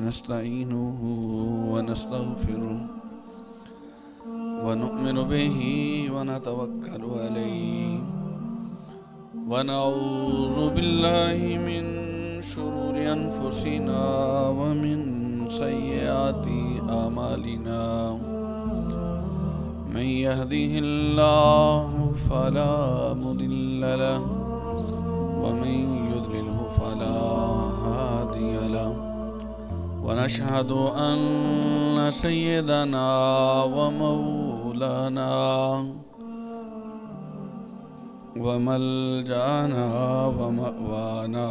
نستعينه ونستغفره ونؤمن به ونتوكل عليه ونعوذ بالله من شرور أنفسنا ومن سيئات أعمالنا من يهده الله فلا مضل له ومن يضلله فلا هادي له ونشهد أن سيدنا ومولانا وملجأنا ومأوانا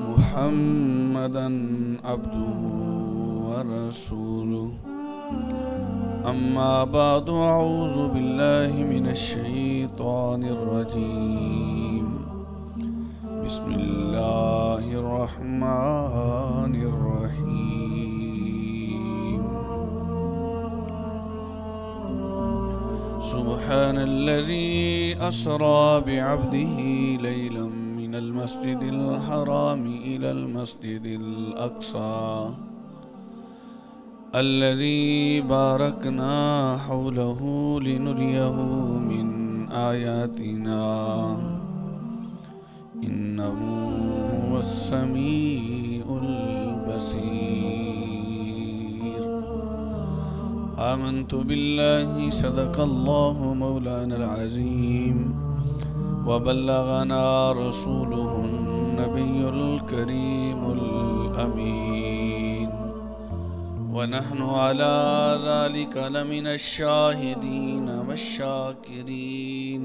محمدا عبده ورسوله أما بعد أعوذ بالله من الشيطان الرجيم بسم الله الرحمن الرحيم سبحان الذي أسرى بعبده ليلا من المسجد الحرام إلى المسجد الأقصى الذي باركنا حوله لنريه من آياتنا إنه هو السميع البصير آمنت بالله صدق الله مولانا العظيم وبلغنا رسوله النبي الكريم الأمين ونحن على ذلك لمن الشاهدين والشاكرين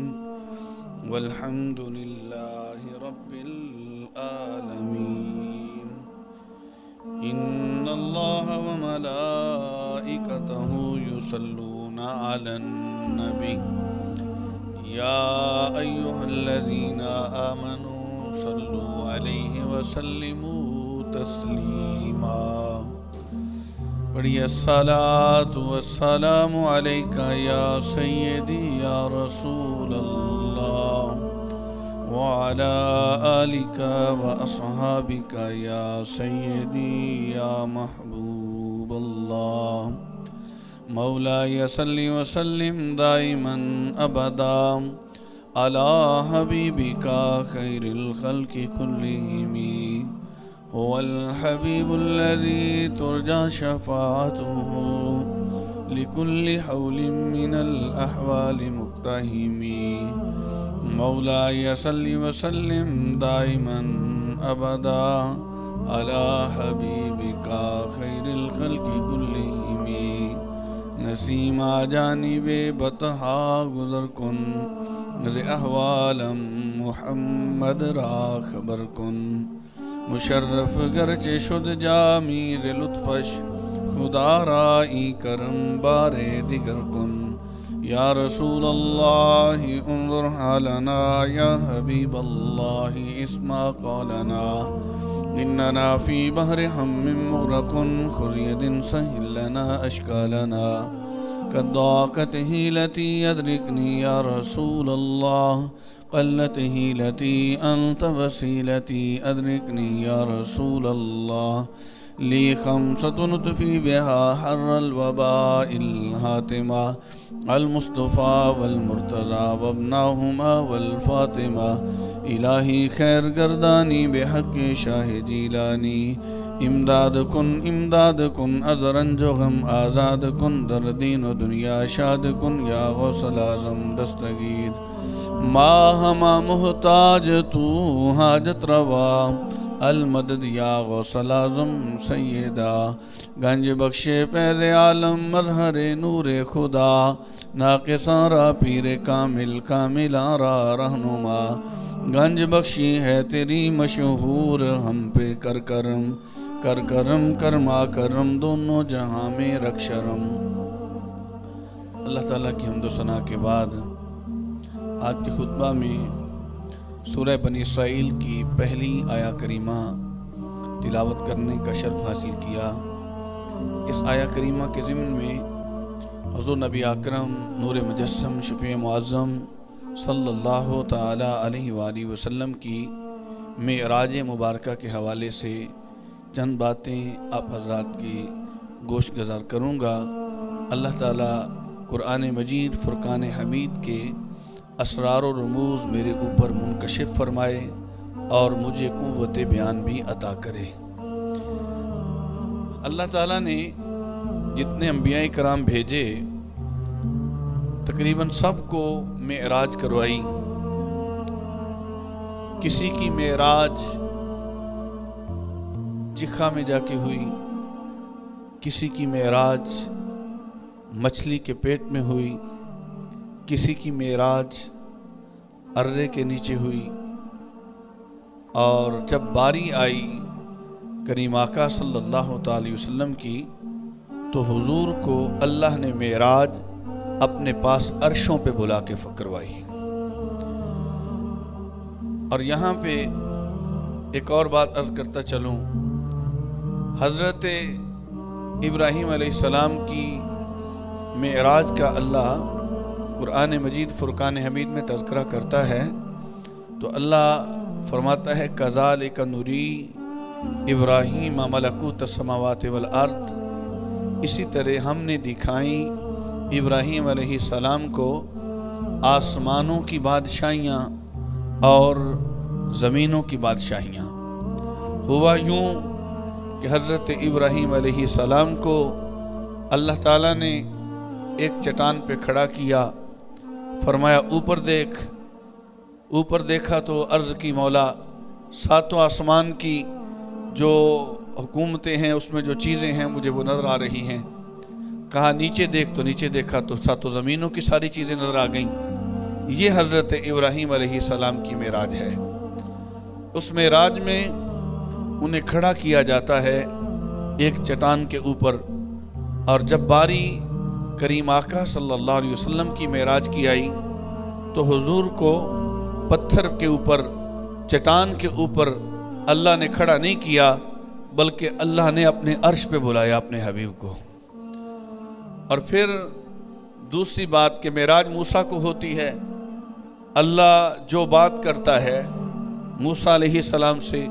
والحمد لله رب العالمين إن الله وملائكته يصلون على النبي يا أيها الذين آمنوا صلوا عليه وسلموا تسليما پڑھیے الصلاة والسلام علیکہ یا سیدی یا رسول اللہ وعلى آلك وأصحابك يا سيدي يا محبوب الله مولاي صل وسلم دائما أبدا على حبيبك خير الخلق كلهم هو الحبيب الذي ترجى شفاعته لكل حول من الأحوال مقتحم مولاي صل وسلم دائما أبدا على حبيبك خير الخلق كلهم نسیم جانب بطحا گزر کن نز احوال محمد را خبر کن مشرف گرچہ شد جامیز لطفش خدا رائی کرم بارے دیگر کن یا رسول اللہ انظر حالنا یا حبیب اللہ اسمع قولنا اننا فی بحر ہم مغرق خذ ید سہل لنا اشکالنا قد حیلتی ادرکنی یا رسول اللہ قلت حیلتی انت وسیلتی ادرکنی یا رسول اللہ لی خمسة نطفی بها حر الوباء الحاتمہ المصطفى والمرتضى وابناهما والفاطمہ الہی خیر گردانی بحق شاہ جیلانی امداد کن ازرن جو غم آزاد کن در دین و دنیا شاد کن یا غوث العظم دستگیر ما ہما محتاج تو حاجت روا المدد یا غوث العظم سیدہ گنج بخشے فیض عالم مظہر نور خدا ناقصاں را پیر کامل کاملاں را رہنما گنج بخشی ہے تیری مشہور ہم پہ کر کرم کرما کرم دونوں جہاں میں رکھ شرم۔ اللہ تعالیٰ کی حمد و ثنا کے بعد آج کے خطبہ میں سورہ بنی اسرائیل کی پہلی آیہ کریمہ تلاوت کرنے کا شرف حاصل کیا۔ اس آیہ کریمہ کے ضمن میں حضور نبی اکرم نور مجسم شفیع معظم صلی اللہ تعالی علیہ وآلہ وسلم کی معراج مبارکہ کے حوالے سے چند باتیں آپ حضرات کی گوشت گزار کروں گا۔ اللہ تعالیٰ قرآن مجید فرقان حمید کے اسرار و رموز میرے اوپر منکشف فرمائے اور مجھے قوت بیان بھی عطا کرے۔ اللہ تعالیٰ نے جتنے انبیاء کرام بھیجے تقریباً سب کو معراج کروائی۔ کسی کی معراج چکھا میں جا کے ہوئی، کسی کی معراج مچھلی کے پیٹ میں ہوئی، کسی کی معراج ارے کے نیچے ہوئی، اور جب باری آئی کریم آقا صلی اللہ تعالی وسلم کی تو حضور کو اللہ نے معراج اپنے پاس عرشوں پہ بلا کے کروائی۔ اور یہاں پہ ایک اور بات عرض کرتا چلوں، حضرت ابراہیم علیہ السلام کی معراج کا اللہ قرآن مجید فرقان حمید میں تذکرہ کرتا ہے تو اللہ فرماتا ہے کذالک نری ابراہیم ملکوت السماوات والارض، اسی طرح ہم نے دکھائیں ابراہیم علیہ السلام کو آسمانوں کی بادشاہیاں اور زمینوں کی بادشاہیاں۔ ہوا یوں کہ حضرت ابراہیم علیہ السلام کو اللہ تعالیٰ نے ایک چٹان پہ کھڑا کیا، فرمایا اوپر دیکھ۔ اوپر دیکھا تو عرض کی مولا ساتوں آسمان کی جو حکومتیں ہیں اس میں جو چیزیں ہیں مجھے وہ نظر آ رہی ہیں۔ کہا نیچے دیکھ، تو نیچے دیکھا تو ساتوں زمینوں کی ساری چیزیں نظر آ گئیں۔ یہ حضرت ابراہیم علیہ السلام کی معراج ہے۔ اس معراج میں انہیں کھڑا کیا جاتا ہے ایک چٹان کے اوپر، اور جب باری کریم آقا صلی اللہ علیہ وسلم کی معراج کی آئی تو حضور کو پتھر کے اوپر، چٹان کے اوپر اللہ نے کھڑا نہیں کیا، بلکہ اللہ نے اپنے عرش پہ بلایا اپنے حبیب کو۔ اور پھر دوسری بات کہ معراج موسیٰ کو ہوتی ہے۔ اللہ جو بات کرتا ہے موسیٰ علیہ السلام سے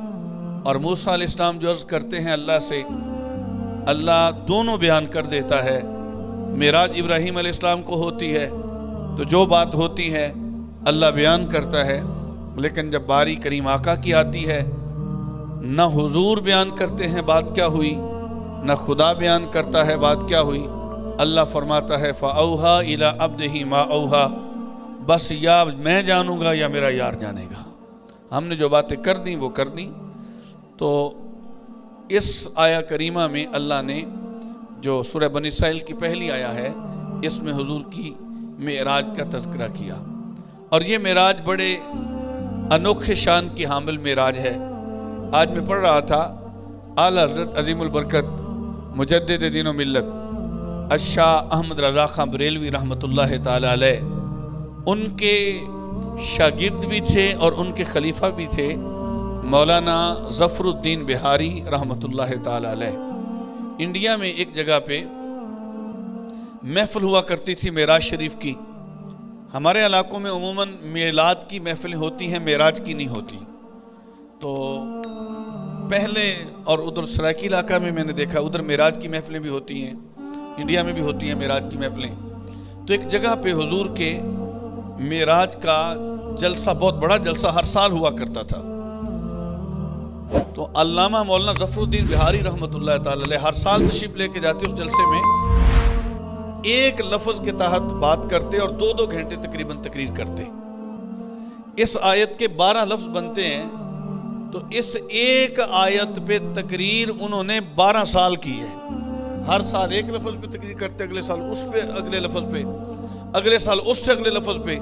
اور موسیٰ علیہ السلام جو عرض کرتے ہیں اللہ سے، اللہ دونوں بیان کر دیتا ہے۔ معراج ابراہیم علیہ السلام کو ہوتی ہے تو جو بات ہوتی ہے اللہ بیان کرتا ہے، لیکن جب باری کریم آقا کی آتی ہے نہ حضور بیان کرتے ہیں بات کیا ہوئی، نہ خدا بیان کرتا ہے بات کیا ہوئی۔ اللہ فرماتا ہے فَأَوْحَا إِلَىٰ عَبْدِهِ مَا أَوْحَا، بس یا میں جانوں گا یا میرا یار جانے گا۔ ہم نے جو باتیں کر دیں وہ کر دیں۔ تو اس آیہ کریمہ میں اللہ نے جو سورہ بنی اسرائیل کی پہلی آیہ ہے اس میں حضور کی معراج کا تذکرہ کیا، اور یہ معراج بڑے انوکھے شان کی حامل معراج ہے۔ آج میں پڑھ رہا تھا اعلیٰ حضرت عظیم البرکت مجدد دین و ملت الشاہ احمد رضا خان بریلوی رحمۃ اللہ تعالی علیہ، ان کے شاگرد بھی تھے اور ان کے خلیفہ بھی تھے مولانا ظفر الدین بہاری رحمۃ اللہ تعالی علیہ۔ انڈیا میں ایک جگہ پہ محفل ہوا کرتی تھی معراج شریف کی۔ ہمارے علاقوں میں عموماً میلاد کی محفلیں ہوتی ہیں، معراج کی نہیں ہوتی۔ تو پہلے اور ادھر سرائکی علاقہ میں نے دیکھا ادھر معراج کی محفلیں بھی ہوتی ہیں، انڈیا میں بھی ہوتی ہیں معراج کی محفلیں۔ تو ایک جگہ پہ حضور کے معراج کا جلسہ، بہت بڑا جلسہ ہر سال ہوا کرتا تھا۔ تو علامہ مولانا ظفر الدین بہاری رحمۃ اللہ تعالی علیہ ہر سال تشریف لے کے جاتے اس جلسے میں، ایک لفظ کے تحت بات کرتے اور 2 گھنٹے تقریباً تقریر کرتے۔ اس آیت کے 12 لفظ بنتے ہیں، تو اس ایک آیت پہ تقریر انہوں نے 12 سال کی ہے۔ ہر سال ایک لفظ پہ تقریر کرتے، اگلے سال اس پہ، اگلے لفظ پہ، اگلے سال اس سے اگلے لفظ پہ۔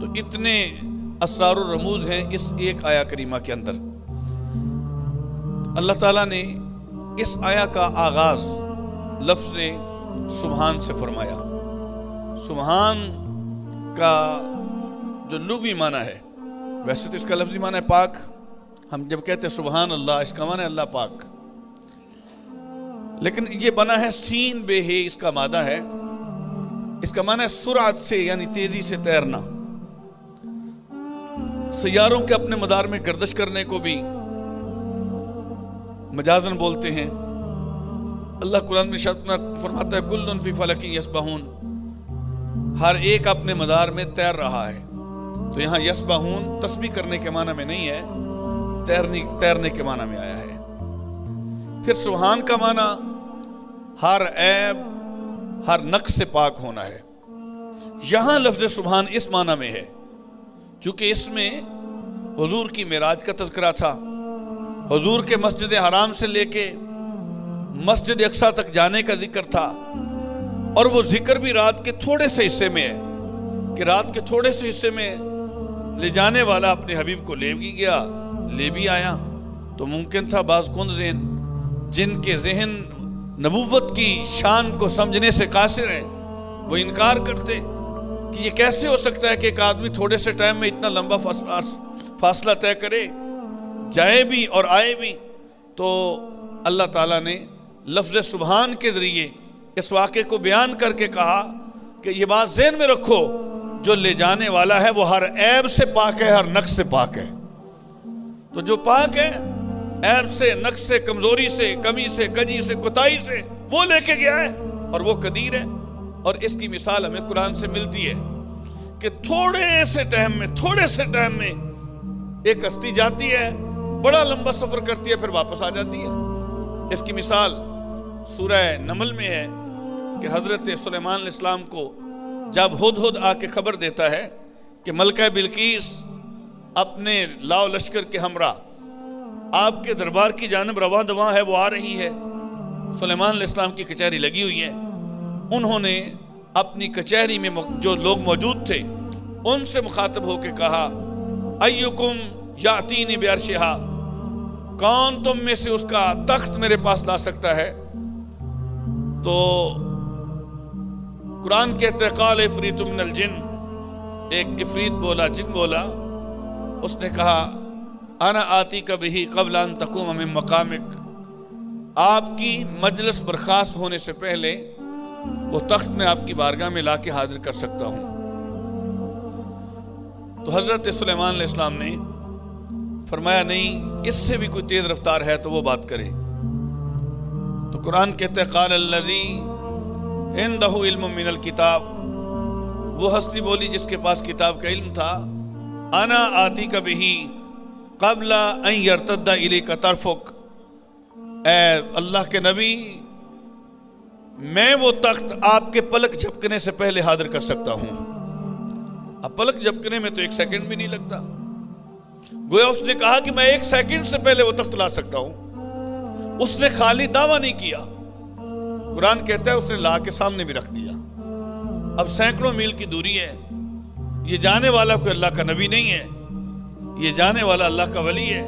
تو اتنے اسرار و رموز ہیں اس ایک آیہ کریمہ کے اندر۔ اللہ تعالیٰ نے اس آیہ کا آغاز لفظ سبحان سے فرمایا۔ سبحان کا جو لغوی معنی ہے، ویسے تو اس کا لفظی معنی ہے پاک۔ ہم جب کہتے ہیں سبحان اللہ، اس کا معنی ہے اللہ پاک، لیکن یہ بنا ہے سین بے ہے، اس کا مادہ ہے، اس کا معنی ہے سرعت سے، یعنی تیزی سے تیرنا، سیاروں کے اپنے مدار میں گردش کرنے کو بھی مجازن بولتے ہیں. اللہ قرآن میں ارشاد فرماتا ہے کل فی فلک یسبحون، ہر ایک اپنے مدار میں تیر رہا ہے. تو یہاں یسبحون تسبیح کرنے کے معنی میں نہیں ہے، تیرنے کے معنی میں آیا ہے. پھر سبحان کا معنی ہر عیب ہر نقص سے پاک ہونا ہے. یہاں لفظ سبحان اس معنی میں ہے چونکہ اس میں حضور کی معراج کا تذکرہ تھا، حضور کے مسجد حرام سے لے کے مسجد اقصیٰ تک جانے کا ذکر تھا، اور وہ ذکر بھی رات کے تھوڑے سے حصے میں ہے کہ رات کے تھوڑے سے حصے میں لے جانے والا اپنے حبیب کو لے بھی گیا لے بھی آیا. تو ممکن تھا بعض کند ذہن جن کے ذہن نبوت کی شان کو سمجھنے سے قاصر ہیں وہ انکار کرتے کہ یہ کیسے ہو سکتا ہے کہ ایک آدمی تھوڑے سے ٹائم میں اتنا لمبا فاصلہ طے کرے، جائے بھی اور آئے بھی. تو اللہ تعالیٰ نے لفظ سبحان کے ذریعے اس واقعے کو بیان کر کے کہا کہ یہ بات ذہن میں رکھو، جو لے جانے والا ہے وہ ہر عیب سے پاک ہے، ہر نقص سے پاک ہے. تو جو پاک ہے عیب سے، نقص سے، کمزوری سے، کمی سے، کجی سے، کوتاہی سے، وہ لے کے گیا ہے اور وہ قدیر ہے. اور اس کی مثال ہمیں قرآن سے ملتی ہے کہ تھوڑے سے ٹائم میں ایک ہستی جاتی ہے، بڑا لمبا سفر کرتی ہے، پھر واپس آ جاتی ہے. اس کی مثال سورہ نمل میں ہے کہ حضرت سلیمان علیہ السلام کو جب ہدہد آ کے خبر دیتا ہے کہ ملکہ بلقیس اپنے لاؤ لشکر کے ہمراہ آپ کے دربار کی جانب رواں دواں ہے، وہ آ رہی ہے. سلیمان علیہ السلام کی کچہری لگی ہوئی ہے. انہوں نے اپنی کچہری میں جو لوگ موجود تھے ان سے مخاطب ہو کے کہا ایکم یاتینی بعرشہا، کون تم میں سے اس کا تخت میرے پاس لا سکتا ہے؟ تو قرآن کہتے قال عفریت من الجن، ایک عفریت بولا، جن بولا، اس نے کہا انا آتیک بہ قبل ان تقوم من مقامک، آپ کی مجلس برخاست ہونے سے پہلے وہ تخت میں آپ کی بارگاہ میں لا کے حاضر کر سکتا ہوں. تو حضرت سلیمان علیہ السلام نے فرمایا نہیں، اس سے بھی کوئی تیز رفتار ہے تو وہ بات کرے. تو قرآن کہتے ہیں قال الذی عندہ علم من الکتاب، وہ ہستی بولی جس کے پاس کتاب کا علم تھا، انا آتیک بہ قبل ان یرتد الیک طرفک، اے اللہ کے نبی میں وہ تخت آپ کے پلک جھپکنے سے پہلے حاضر کر سکتا ہوں. اب پلک جھپکنے میں تو ایک سیکنڈ بھی نہیں لگتا، گویا اس نے کہا کہ میں ایک سیکنڈ سے پہلے وہ تخت لا سکتا ہوں. اس نے خالی دعویٰ نہیں کیا، قرآن کہتا ہے اس نے لا کے سامنے بھی رکھ دیا. اب سینکڑوں میل کی دوری ہے، یہ جانے والا کوئی اللہ کا نبی نہیں ہے، یہ جانے والا اللہ کا ولی ہے.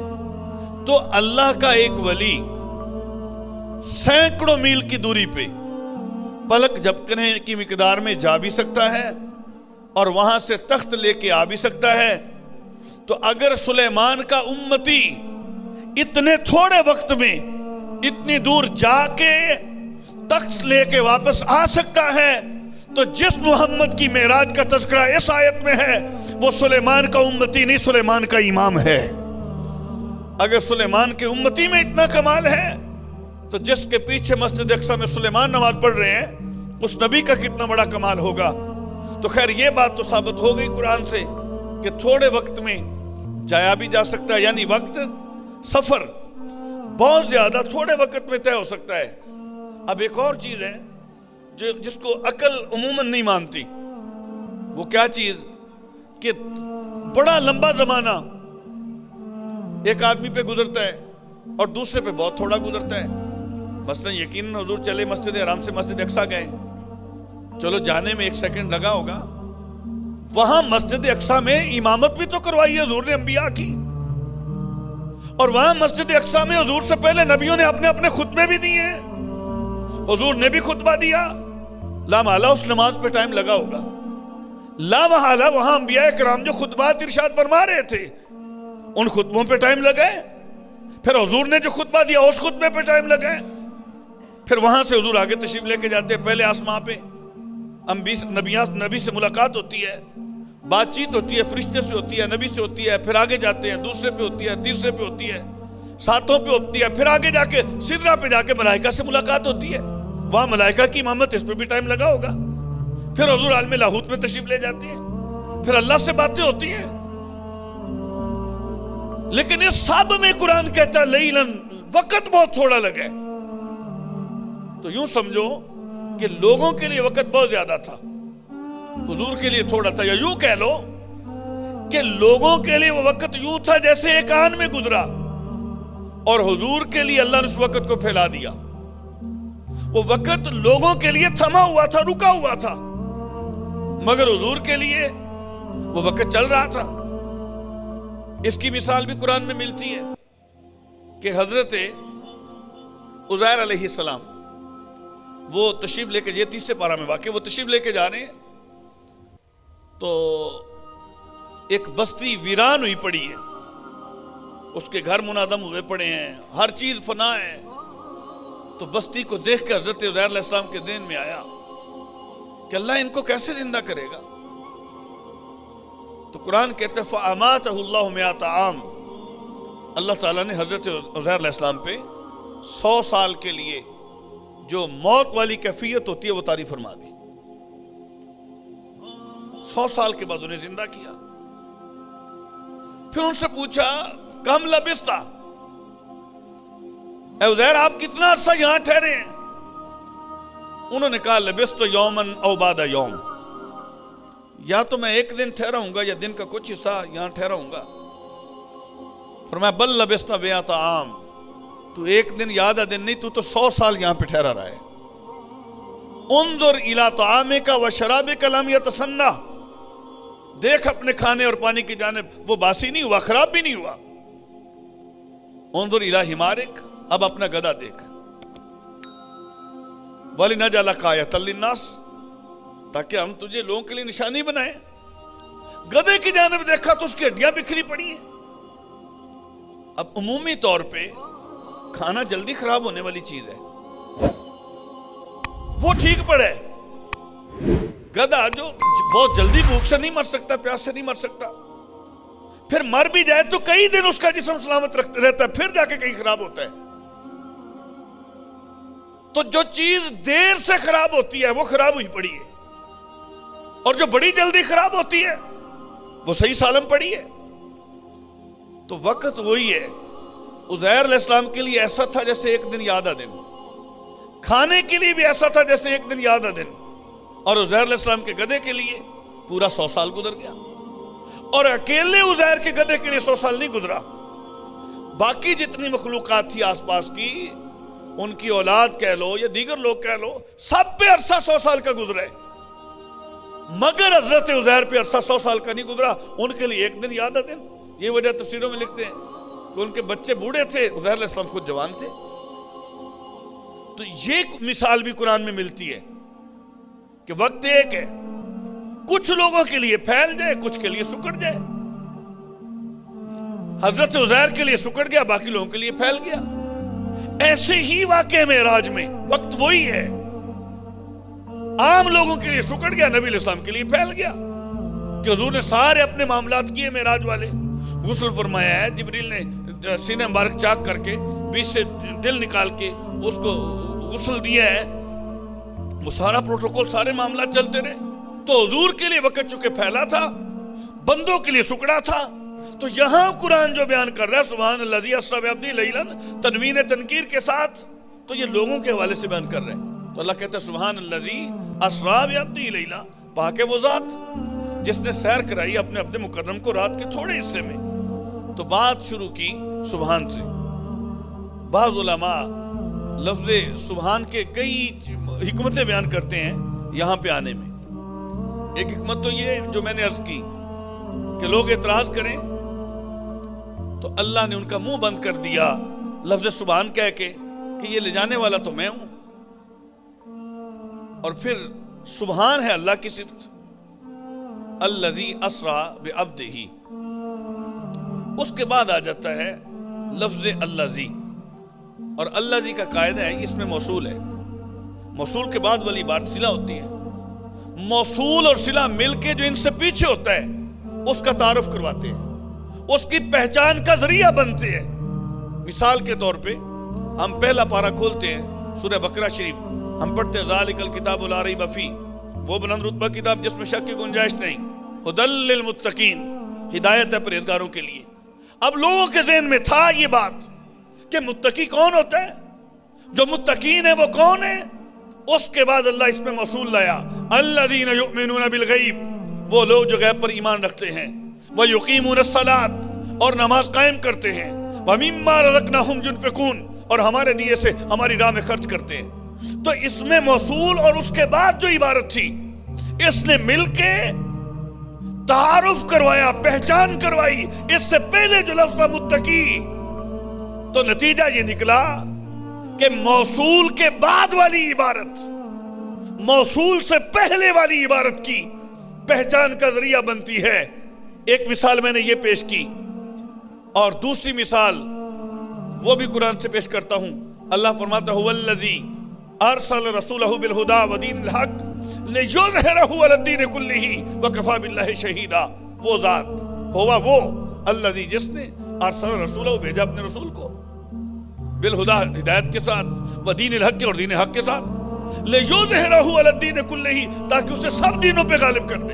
تو اللہ کا ایک ولی سینکڑوں میل کی دوری پہ پلک جھپکنے کی مقدار میں جا بھی سکتا ہے اور وہاں سے تخت لے کے آ بھی سکتا ہے. تو اگر سلیمان کا امتی اتنے تھوڑے وقت میں اتنی دور جا کے تخت لے کے واپس آ سکتا ہے، تو جس محمد کی معراج کا تذکرہ اس آیت میں ہے وہ سلیمان کا امتی نہیں، سلیمان کا امام ہے. اگر سلیمان کے امتی میں اتنا کمال ہے تو جس کے پیچھے مسجد اقصیٰ میں سلیمان نماز پڑھ رہے ہیں اس نبی کا کتنا بڑا کمال ہوگا. تو خیر یہ بات تو ثابت ہو گئی قرآن سے کہ تھوڑے وقت میں جایا بھی جا سکتا ہے، یعنی وقت سفر بہت زیادہ تھوڑے وقت میں طے ہو سکتا ہے. اب ایک اور چیز ہے جس کو عقل عموماً نہیں مانتی، وہ کیا چیز کہ بڑا لمبا زمانہ ایک آدمی پہ گزرتا ہے اور دوسرے پہ بہت تھوڑا گزرتا ہے. مثلا یقیناً حضور چلے مسجد حرام سے مسجد اقصیٰ گئے، چلو جانے میں ایک سیکنڈ لگا ہوگا، وہاں مسجد اقصیٰ میں امامت بھی تو کروائی ہے حضور نے انبیاء کی، اور وہاں مسجد اقصیٰ میں حضور سے پہلے نبیوں نے اپنے اپنے خطبے بھی دیے، حضور نے بھی خطبہ دیا. لا محالہ اس نماز پہ ٹائم لگا ہوگا، لا محالہ وہاں انبیاء کرام جو خطبات ارشاد فرما رہے تھے ان خطبوں پہ ٹائم لگے، پھر حضور نے جو خطبہ دیا اس خطبے پہ ٹائم لگے، پھر وہاں سے حضور آگے تشریف لے کے جاتے ہیں. پہلے آسمان پہ نبی سے ملاقات ہوتی ہے، بات چیت ہوتی ہے، فرشتے سے ہوتی ہے، نبی سے ہوتی ہے، پھر آگے جاتے ہیں، دوسرے پہ ہوتی ہے، تیسرے پہ ہوتی ہے، ساتوں پہ ہوتی ہے، پھر آگے جا کے سدرہ پہ جا کے ملائکہ سے ملاقات ہوتی ہے، وہاں ملائکہ کی امامت، اس پہ بھی ٹائم لگا ہوگا، پھر حضور عالم لاہوت میں تشریف لے جاتی ہیں، پھر اللہ سے باتیں ہوتی ہیں۔ لیکن اس سب میں قرآن کہتا ہے لیلاً، وقت بہت تھوڑا لگا ہے۔ تو یوں سمجھو کہ لوگوں کے لیے وقت بہت زیادہ تھا، حضور کے لیے تھوڑا تھا، یا یوں کہہ لو کہ لوگوں کے لیے وہ وقت یوں تھا جیسے ایک آن میں گزرا، اور حضور کے لیے اللہ نے اس وقت کو پھیلا دیا۔ وہ وقت لوگوں کے لیے تھما ہوا تھا، رکا ہوا تھا، مگر حضور کے لیے وہ وقت چل رہا تھا۔ اس کی مثال بھی قرآن میں ملتی ہے کہ حضرت عزیر علیہ السلام وہ تشریف لے کے، یہ 30 پارہ میں واقع، وہ تشریف لے کے جا رہے ہیں تو ایک بستی ویران ہوئی پڑی ہے، اس کے گھر منہدم ہوئے پڑے ہیں، ہر چیز فنا ہے۔ تو بستی کو دیکھ کر حضرت عزیر علیہ السلام کے ذہن میں آیا کہ اللہ ان کو کیسے زندہ کرے گا؟ تو قرآن کہتے ہیں فَأَمَاتَهُ اللَّهُ مِئَةَ عَامٍ، اللہ تعالیٰ نے حضرت عزیر علیہ السلام پہ 100 سال کے لیے جو موت والی کیفیت ہوتی ہے وہ طاری فرما دی۔ 100 سال کے بعد انہیں زندہ کیا۔ پھر ان سے پوچھا کم لبستا، اے عزیر آپ کتنا عرصہ یہاں ٹھہرے ہیں؟ انہوں نے کہا لبست یومن او بعد یوم، یا تو میں ایک دن ٹھہرا ہوں گا یا دن کا کچھ حصہ یہاں ٹھہرا ہوں گا۔ فرمایا بل لبست مئۃ عام، تو ایک دن یا آدھا دن نہیں، تو 100 سال یہاں پہ ٹھہرا رہا ہے۔ انظر الی طعامک و شرابک لم یتسنہ، دیکھ اپنے کھانے اور پانی کی جانب، وہ باسی نہیں ہوا، خراب بھی نہیں ہوا۔ انظر الی حمارک، اب اپنا گدھا دیکھ، وَلِنَجْعَلَكَ آیَةً لِلنَّاسِ، تاکہ ہم تجھے لوگوں کے لیے نشانی بنائیں۔ گدھے کی جانب دیکھا تو اس کی ہڈیاں بکھری پڑی ہیں۔ اب عمومی طور پہ کھانا جلدی خراب ہونے والی چیز ہے، وہ ٹھیک پڑے۔ گدھا جو بہت جلدی بھوک سے نہیں مر سکتا، پیاس سے نہیں مر سکتا، پھر مر بھی جائے تو کئی دن اس کا جسم سلامت رہتا ہے، پھر جا کے کہیں خراب ہوتا ہے۔ تو جو چیز دیر سے خراب ہوتی ہے وہ خراب ہوئی پڑی ہے، اور جو بڑی جلدی خراب ہوتی ہے وہ صحیح سالم پڑی ہے۔ تو وقت وہی ہے۔ عزیر علیہ السلام کے لیے ایسا تھا جیسے ایک دن یا آدھا دن، کھانے کے لیے بھی ایسا تھا جیسے ایک دن یا آدھا دن، اور عزیر علیہ السلام کے گدھے کے لیے پورا 100 سال گزر گیا۔ اور اکیلے عزیر کے گدھے کے لیے 100 سال نہیں گزرا، باقی جتنی مخلوقات تھی آس پاس کی، ان کی اولاد کہہ لو یا دیگر لوگ کہہ لو، سب پہ عرصہ 100 سال کا گزرے، مگر حضرت عزیر پہ عرصہ 100 سال کا نہیں گزرا، ان کے لیے ایک دن یا آدھا دن۔ یہ وجہ تفسیروں میں لکھتے ہیں کہ ان کے بچے بوڑھے تھے، عزیر علیہ السلام خود جوان تھے۔ تو یہ مثال بھی قرآن میں ملتی ہے کہ وقت ایک ہے، کچھ لوگوں کے لیے پھیل جائے، کچھ کے لیے سکڑ جائے۔ حضرت عزیر کے لیے سکڑ گیا، باقی لوگوں کے لیے پھیل گیا۔ ایسے ہی واقعہ معراج میں وقت وہی ہے، عام لوگوں کے لیے سکڑ گیا، نبی علیہ السلام کے لیے پھیل گیا، کہ حضور نے سارے اپنے معاملات کیے معراج والے، غسل فرمایا ہے، جبریل نے سینہ مبارک چاک کر کے بیچ سے دل نکال کے اس کو غسل دیا ہے، وہ سارا پروٹوکول، سارے معاملات چلتے رہے۔ تو حضور کے لیے وقت چونکہ پھیلا تھا، بندوں کے لیے سکڑا تھا۔ تو یہاں قرآن جو بیان کر رہا ہے سبحان الذی اسری بعبدہ لیلاً، تنوین تنکیر کے ساتھ، تو یہ لوگوں کے حوالے سے بیان کر رہے ہیں۔ تو اللہ کہتا ہے سبحان الذی اسری بعبدہ لیلاً، پاک ہے وہ ذات جس نے سیر کرائی اپنے عبد مکرم کو رات کے تھوڑے حصے میں۔ تو بات شروع کی سبحان سے۔ بعض علماء لفظ سبحان کے کئی حکمتیں بیان کرتے ہیں یہاں پہ آنے میں۔ ایک حکمت تو یہ جو میں نے عرض کی کہ لوگ اعتراض کریں تو اللہ نے ان کا منہ بند کر دیا لفظ سبحان کہہ کے کہ یہ لے جانے والا تو میں ہوں، اور پھر سبحان ہے اللہ کی صفت، الذی اسری بعبدہ، اس کے بعد آ جاتا ہے لفظ الذی، اور الذی کا قاعدہ ہے اس میں موصول ہے، موصول کے بعد والی بات صلہ ہوتی ہے، موصول اور صلہ مل کے جو ان سے پیچھے ہوتا ہے اس کا تعارف کرواتے ہیں، اس کی پہچان کا ذریعہ بنتے ہیں۔ مثال کے طور پہ ہم پہلا پارہ کھولتے ہیں سورہ بقرہ شریف، ہم پڑھتے ہیں ذالک الکتاب لا ریب فیہ، وہ بلند رتبہ کتاب جس میں شک کی گنجائش نہیں، ھدی للمتقین، ہدایت ہے پرہیزگاروں کے لیے۔ اب لوگوں کے ذہن میں تھا یہ بات کہ متقی کون ہوتا ہے، جو متقین ہے وہ کون ہے؟ اس کے بعد اللہ اس میں موصول لایا، الذین یؤمنون بالغیب، وہ لوگ جو غیب پر ایمان رکھتے ہیں، ویقیمون الصلاۃ، اور نماز قائم کرتے ہیں، ومما رزقناہم ينفقون، اور ہمارے دیے سے ہماری راہ میں خرچ کرتے ہیں۔ تو اس میں موصول اور اس کے بعد جو عبارت تھی، اس نے مل کے تعارف کروایا، پہچان کروائی، اس سے پہلے جو لفظ تھا متقی۔ تو نتیجہ یہ نکلا کہ موصول کے بعد والی عبارت موصول سے پہلے والی عبارت کی پہچان کا ذریعہ بنتی ہے۔ ایک مثال میں نے یہ پیش کی، اور دوسری مثال وہ بھی قرآن سے پیش کرتا ہوں۔ اللہ فرماتا ہے الذی ارسل رسولہ بالہدی ودین الحق لیظہرہ علی الدین کلہ وکفی باللہ شہیدا۔ وہ ذات ہوا وہ الذی، جس نے ارسل رسولہ، بھیجا اپنے رسول کو، بالہدی، ہدایت کے ساتھ، ودین الحق، اور دین حق کے ساتھ، لیظہرہ علی الدین کلہ، تاکہ اسے سب دینوں پہ غالب کر دے۔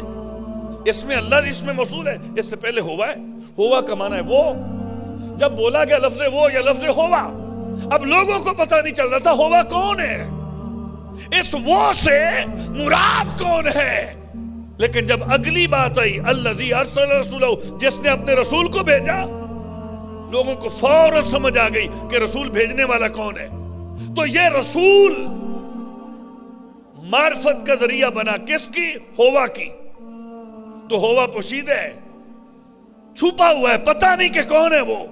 اس میں اللہ اس میں موصول ہے، اس سے پہلے ہوا ہے۔ ہوا کا معنی ہے وہ، جب بولا گیا لفظ وہ یا لفظ ہوا، اب لوگوں کو پتہ نہیں چل رہا تھا ہوا کون ہے، اس وہ سے مراد کون ہے۔ لیکن جب اگلی بات آئی الذی ارسل رسولہ، جس نے اپنے رسول کو بھیجا، لوگوں کو فوراً سمجھ آ گئی کہ رسول بھیجنے والا کون ہے۔ تو یہ رسول معرفت کا ذریعہ بنا، کس کی؟ ہوا کی۔ تو ہوا پوشیدہ ہے، چھپا ہوا ہے، پتہ نہیں کہ کون ہے وہ۔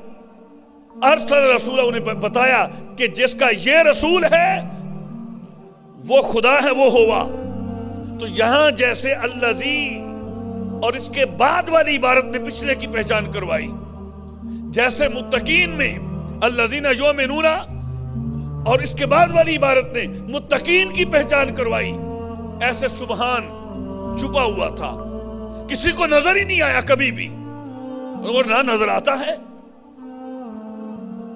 ارسل رسولہ، انہیں بتایا کہ جس کا یہ رسول ہے وہ خدا ہے، وہ ہوا۔ تو یہاں جیسے الذی اور اس کے بعد والی عبارت نے پچھلے کی پہچان کروائی، جیسے متقین میں الذین یؤمنون اور اس کے بعد والی عبارت نے متقین کی پہچان کروائی، ایسے سبحان چھپا ہوا تھا، کسی کو نظر ہی نہیں آیا کبھی بھی، اور نہ نظر آتا ہے۔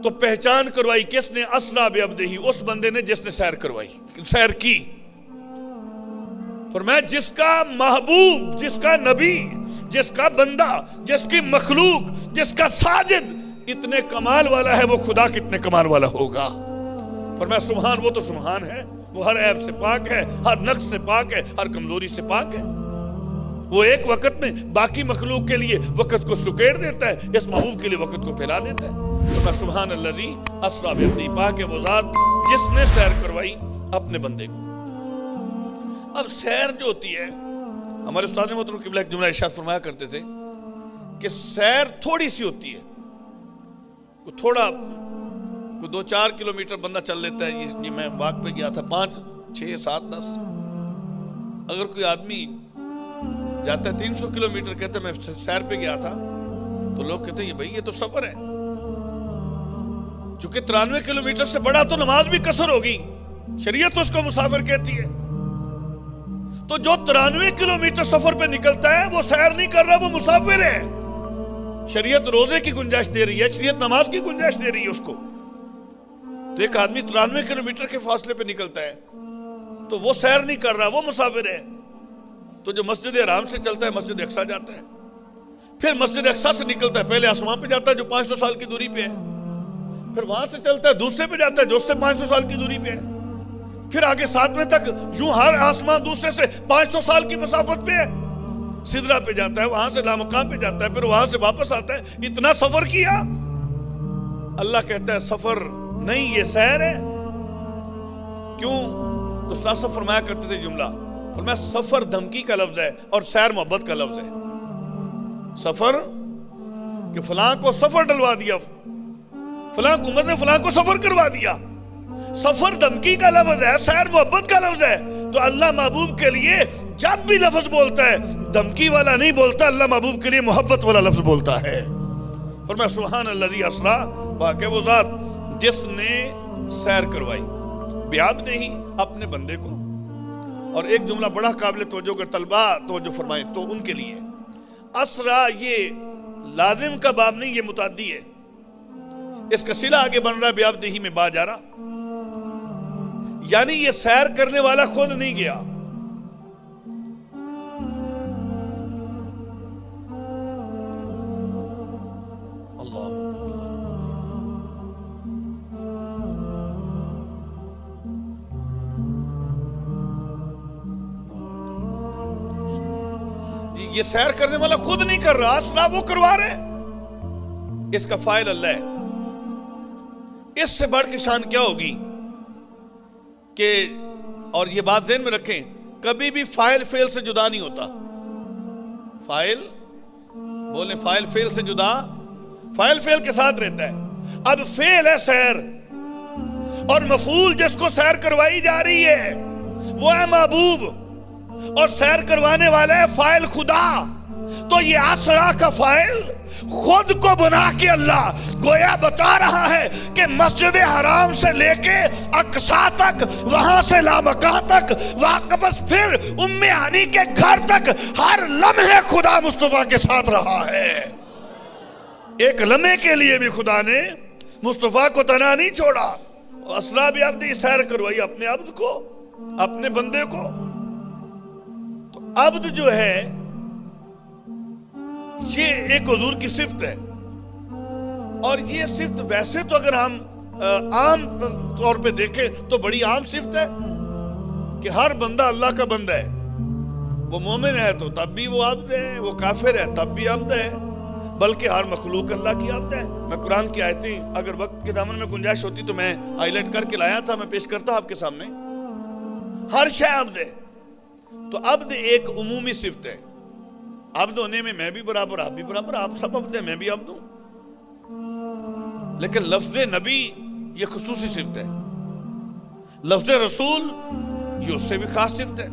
تو پہچان کروائی کس نے؟ اسریٰ بعبدہ، اس بندے نے جس نے سیر کروائی، سیر کی۔ فرمایا جس کا محبوب، جس کا نبی، جس کا بندہ، جس کی مخلوق، جس کا ساجد اتنے کمال والا ہے، وہ خدا کتنے کمال والا ہوگا۔ فرمایا سبحان، وہ تو سبحان ہے، وہ ہر عیب سے پاک ہے، ہر نقص سے پاک ہے، ہر کمزوری سے پاک ہے۔ وہ ایک وقت میں باقی مخلوق کے لیے وقت کو سکیڑ دیتا ہے، اس محبوب کے لیے وقت کو پھیلا دیتا ہے۔ سبحان الذی اسریٰ بعبدہ، پاک ہے وہ ذات جس نے سیر کروائی اپنے بندے کو۔ اب سیر جو ہوتی ہے، ہمارے استاد محترم قبلہ ایک جملہ ارشاد فرمایا کرتے تھے کہ سیر تھوڑی سی ہوتی ہے، تھوڑا 2-4 کلومیٹر بندہ چل لیتا ہے۔ یہ میں واک پہ گیا تھا، 5 6 7 10، اگر کوئی آدمی جاتا ہے 300 کلومیٹر، کہتے ہیں میں سیر پہ گیا تھا، تو لوگ کہتے ہیں یہ بھائی یہ تو سفر ہے۔ چونکہ 93 کلومیٹر سے بڑا تو نماز بھی قصر ہوگی، شریعت اس کو مسافر کہتی ہے۔ تو جو 93 کلومیٹر سفر پہ نکلتا ہے وہ سیر نہیں کر رہا، وہ مسافر ہے۔ شریعت روزے کی گنجائش دے رہی ہے، شریعت نماز کی گنجائش دے رہی ہے اس کو۔ تو ایک آدمی 93 کلومیٹر کے فاصلے پہ نکلتا ہے تو وہ سیر نہیں کر رہا، وہ مسافر ہے۔ تو جو مسجد حرام سے چلتا ہے مسجد اقصیٰ جاتا ہے، پھر مسجد اقصیٰ سے نکلتا ہے پہلے آسمان پہ جاتا ہے جو 500 سال کی دوری پہ ہے، پھر وہاں سے چلتا ہے دوسرے پہ جاتا ہے جو اس سے 500 سال کی دوری پہ ہے، پھر آگے 7ویں تک، یوں ہر آسمان دوسرے سے 500 سال کی مسافت پہ ہے، سدرہ پہ جاتا ہے، وہاں سے لامقام پہ جاتا ہے، پھر وہاں سے واپس آتا ہے۔ اتنا سفر کیا، اللہ کہتا ہے سفر نہیں یہ سیر ہے۔ کیوں؟ تو ساسا فرمایا کرتے تھے جملہ، فرمایا سفر دھمکی کا لفظ ہے اور سیر محبت کا لفظ ہے۔ سفر کہ فلاں کو سفر ڈلوا دیا، فلاں حکومت نے فلاں کو سفر کروا دیا، سفر دھمکی کا لفظ ہے، سیر محبت کا لفظ ہے۔ تو اللہ محبوب کے لیے جب بھی لفظ بولتا ہے دھمکی والا نہیں بولتا، اللہ محبوب کے لیے محبت والا لفظ بولتا ہے۔ فرمایا سبحان الذی اسریٰ، واقع وہ ذات جس نے سیر کروائی بعبدہ ہی، اپنے بندے کو۔ اور ایک جملہ بڑا قابل توجہ کر طلبہ توجہ فرمائیں تو ان کے لیے، اسریٰ یہ لازم کا باب نہیں، یہ متعدی ہے۔ اس کا صلہ آگے بن رہا ہے بعبدہ میں با جا رہا، یعنی یہ سیر کرنے والا خود نہیں گیا، یہ سیر کرنے والا خود نہیں کر رہا، اسنا وہ کروا رہے، اس کا فاعل اللہ ہے۔ اس سے بڑھ کے شان کیا ہوگی کہ، اور یہ بات ذہن میں رکھیں، کبھی بھی فاعل فعل سے جدا نہیں ہوتا۔ فاعل بولیں، فاعل فعل سے جدا، فاعل فعل کے ساتھ رہتا ہے۔ اب فعل ہے سیر، اور مفعول جس کو سیر کروائی جا رہی ہے وہ ہے محبوب، اور سیر کروانے والا ہے فاعل خدا۔ تو یہ اسرا کا فاعل خود کو بنا کے اللہ گویا بتا رہا ہے کہ مسجد حرام سے لے کے اقصی تک، وہاں سے لامکہ تک، واپس پھر ام ہانی کے گھر تک، ہر لمحے خدا مصطفیٰ کے ساتھ رہا ہے۔ ایک لمحے کے لیے بھی خدا نے مصطفیٰ کو تنہا نہیں چھوڑا۔ اسرا بھی عبدی، سیر کروائی اپنے عبد کو، اپنے بندے کو۔ تو عبد جو ہے یہ ایک حضور کی صفت ہے، اور یہ صفت ویسے تو اگر ہم عام طور پہ دیکھیں تو بڑی عام صفت ہے کہ ہر بندہ اللہ کا بندہ ہے۔ وہ مومن ہے تو تب بھی وہ عبد ہے، وہ کافر ہے تب بھی عبد ہے، بلکہ ہر مخلوق اللہ کی عبد ہے۔ میں قرآن کی آیتیں اگر وقت کے دامن میں گنجائش ہوتی تو میں ہائی لائٹ کر کے لایا تھا، میں پیش کرتا آپ کے سامنے۔ ہر شے عبد ہے۔ تو عبد ایک عمومی صفت ہے، عبد ہونے میں میں بھی برابر، آپ بھی برابر، آپ سب عبد ہیں، میں بھی عبد ہوں۔ لیکن لفظ نبی یہ خصوصی صفت ہے، لفظ رسول یہ اس سے بھی خاص صفت ہے،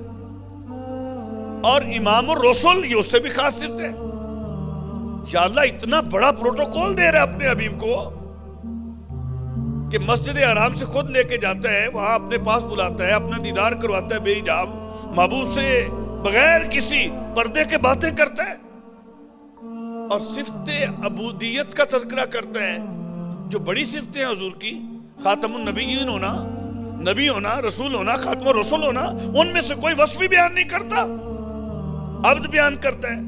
اور امام الرسل یہ اس سے بھی خاص صفت ہے۔ یا اللہ اتنا بڑا پروٹوکول دے رہا ہے اپنے حبیب کو کہ مسجد حرام سے خود لے کے جاتا ہے، وہاں اپنے پاس بلاتا ہے، اپنا دیدار کرواتا ہے بے حجاب، محبوب سے بغیر کسی پردے کے باتیں کرتا ہے، اور صفت عبودیت کا تذکرہ کرتا ہے، جو بڑی صفتیں ہیں حضور کی، خاتم النبیین ہونا، نبی ہونا، رسول ہونا، خاتم الرسل ہونا، ان میں سے کوئی وصف بھی بیان نہیں کرتا، عبد بیان کرتا ہے۔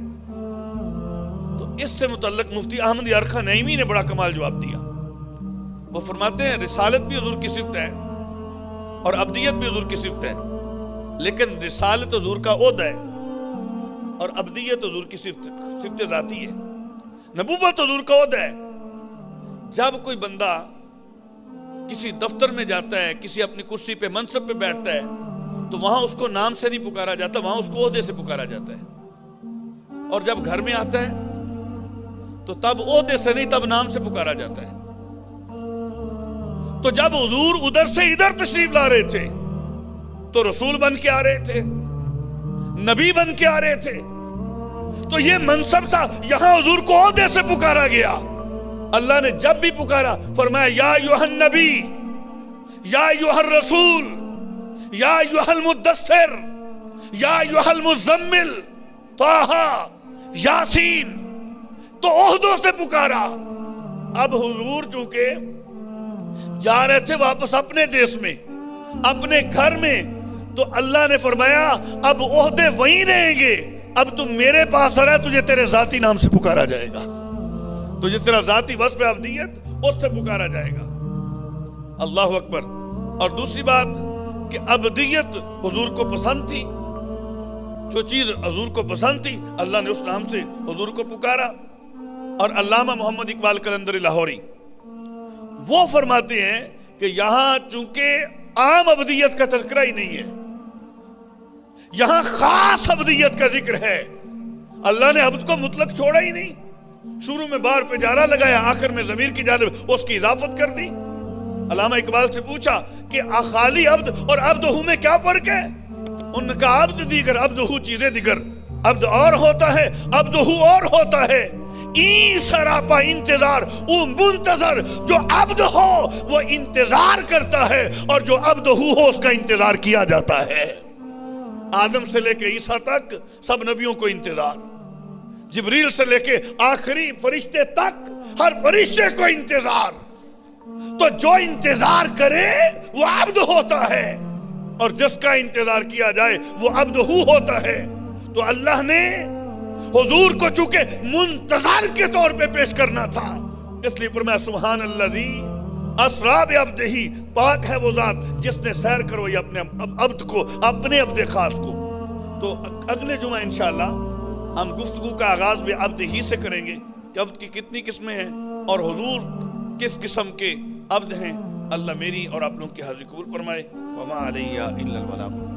تو اس سے متعلق مفتی احمد یارخا نعیمی نے بڑا کمال جواب دیا۔ وہ فرماتے ہیں رسالت بھی حضور کی صفت ہے اور عبدیت بھی حضور کی صفت ہے، لیکن رسالت حضور کا عہد ہے اور عبدیت حضور کی صفت ذاتی ہے، نبوت حضور کا عہد ہے۔ جب کوئی بندہ کسی دفتر میں جاتا ہے، کسی اپنی کرسی پہ منصب پہ بیٹھتا ہے، تو وہاں اس کو نام سے نہیں پکارا جاتا، وہاں اس کو عہدے سے پکارا جاتا ہے، اور جب گھر میں آتا ہے تو تب عہدے سے نہیں، تب نام سے پکارا جاتا ہے۔ تو جب حضور ادھر سے ادھر تشریف لا رہے تھے تو رسول بن کے آ رہے تھے، نبی بن کے آ رہے تھے، تو یہ منصب تھا، یہاں حضور کو عہدے سے پکارا گیا۔ اللہ نے جب بھی پکارا فرمایا یا ایھا النبی، یا ایھا الرسول، یا ایھا المدثر، یا ایھا المزمل، طٰہٰ، یاسین، تو عہدوں سے پکارا۔ اب حضور چونکہ جا رہے تھے واپس اپنے دیس میں، اپنے گھر میں، تو اللہ نے فرمایا اب عہدے وہیں رہیں گے، اب تم میرے پاس آ رہا ہے، تجھے تیرے ذاتی نام سے پکارا جائے گا، تجھے تیرا ذاتی وصف عبدیت اس سے پکارا جائے گا۔ اللہ اکبر۔ اور دوسری بات کہ عبدیت حضور کو پسند تھی، جو چیز حضور کو پسند تھی اللہ نے اس نام سے حضور کو پکارا۔ اور علامہ محمد اقبال قلندری لاہوری وہ فرماتے ہیں کہ یہاں چونکہ عام عبدیت کا تذکرہ ہی نہیں ہے، یہاں خاص عبدیت کا ذکر ہے۔ اللہ نے عبد کو مطلق چھوڑا ہی نہیں، شروع میں بار پہ جارہ لگایا، آخر میں ضمیر کی جانب اس کی اضافت کر دی۔ علامہ اقبال سے پوچھا کہ خالی عبد اور عبدہ میں کیا فرق ہے؟ ان کا عبد دیگر، عبدہ چیزیں دیگر، عبد اور ہوتا ہے، عبدہ اور ہوتا ہے۔ این سراپا انتظار، او منتظر، جو عبد ہو وہ انتظار کرتا ہے، اور جو عبد ہو اس کا انتظار کیا جاتا ہے۔ آدم سے لے کے عیسیٰ تک سب نبیوں کو انتظار، جبریل سے لے کے آخری فرشتے تک ہر فرشتے کو انتظار، تو جو انتظار کرے وہ عبد ہوتا ہے، اور جس کا انتظار کیا جائے وہ عبد ہوتا ہے۔ تو اللہ نے حضور کو چونکہ منتظر کے طور پہ پیش کرنا تھا، اس لیے فرمایا سبحان الذی اسریٰ بعبدہ، پاک ہے وہ ذات جس نے سیر کروائی اپنے عبد کو، اپنے عبد خاص کو۔ تو اگلے جمعہ انشاءاللہ ہم گفتگو کا آغاز بھی عبد ہی سے کریں گے کہ عبد کی کتنی قسمیں ہیں اور حضور کس قسم کے عبد ہیں۔ اللہ میری اور آپ لوگوں کی حاضری قبول فرمائے۔ وما علیہ الا البلاغ۔